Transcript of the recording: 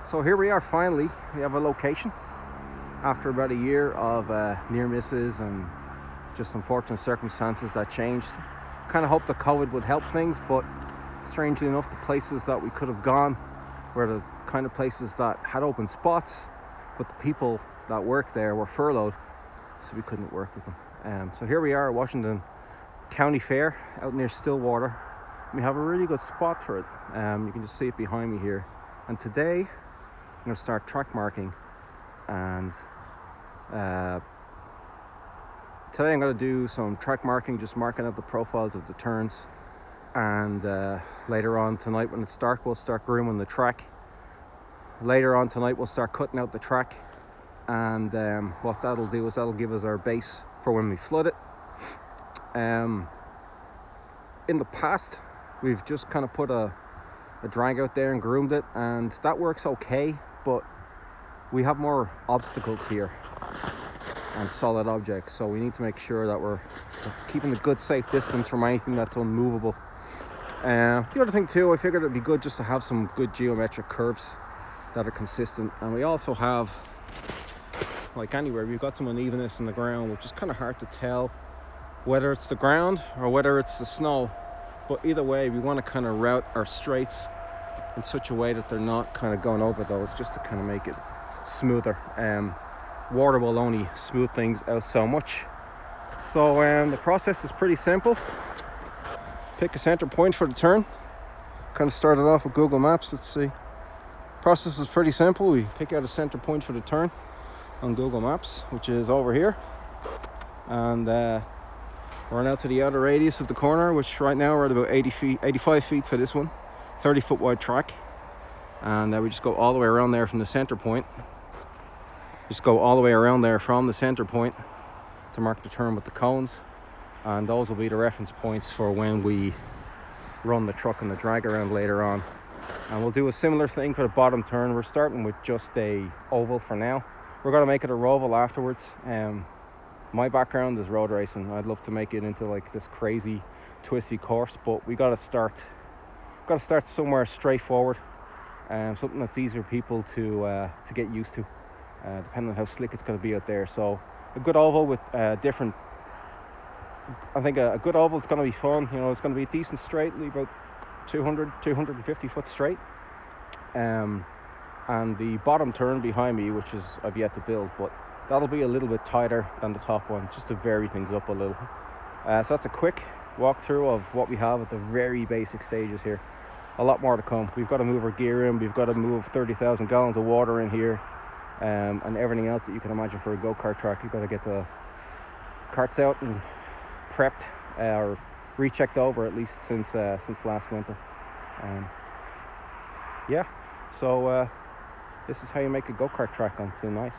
So here we are finally. We have a location after about a year of near misses and just unfortunate circumstances that changed. Kind of hoped that COVID would help things, but strangely enough, the places that we could have gone were the kind of places that had open spots, but the people that worked there were furloughed, so we couldn't work with them. So here we are at Washington County Fair out near Stillwater. We have a really good spot for it. You can just see it behind me here. And today I'm going to start track marking, and today I'm going to do some track marking, just marking out the profiles of the turns, and later on tonight when it's dark we'll start grooming the track. Later on tonight we'll start cutting out the track, and what that'll do is that'll give us our base for when we flood it. In the past we've just kind of put a drag out there and groomed it, and that works okay, but we have more obstacles here and solid objects, so we need to make sure that we're keeping a good safe distance from anything that's unmovable. The other thing too, I figured it'd be good just to have some good geometric curves that are consistent, and we also have, like anywhere, we've got some unevenness in the ground, which is kind of hard to tell whether it's the ground or whether it's the snow. But either way, we want to kind of route our straights in such a way that they're not kind of going over those, just to kind of make it smoother. Water will only smooth things out so much. So the process is pretty simple. Pick a center point for the turn. Kind of started off with Google Maps. Let's see. Process is pretty simple. We pick out a center point for the turn on Google Maps, which is over here, and we're now to the outer radius of the corner, which right now we're at about 85 feet for this one, 30-foot wide track. And we just go all the way around there from the center point. Just go all the way around there from the center point to mark the turn with the cones, and those will be the reference points for when we run the truck and the drag around later on. And we'll do a similar thing for the bottom turn. We're starting with just a oval for now. We're going to make it a roval afterwards. My background is road racing. I'd love to make it into like this crazy twisty course, but we got to start somewhere straightforward, and something that's easier for people to get used to, depending on how slick it's going to be out there. So a good oval with different, I think a good oval is going to be fun. You know, it's going to be decent straight, about 250 foot straight. And the bottom turn behind me, which is I've yet to build, but that'll be a little bit tighter than the top one, just to vary things up a little. So that's a quick walkthrough of what we have at the very basic stages here. A lot more to come. We've got to move our gear in, we've got to move 30,000 gallons of water in here, and everything else that you can imagine for a go-kart track. You've got to get the carts out and prepped, or rechecked over at least since last winter. Yeah, so this is how you make a go-kart track on thin ice.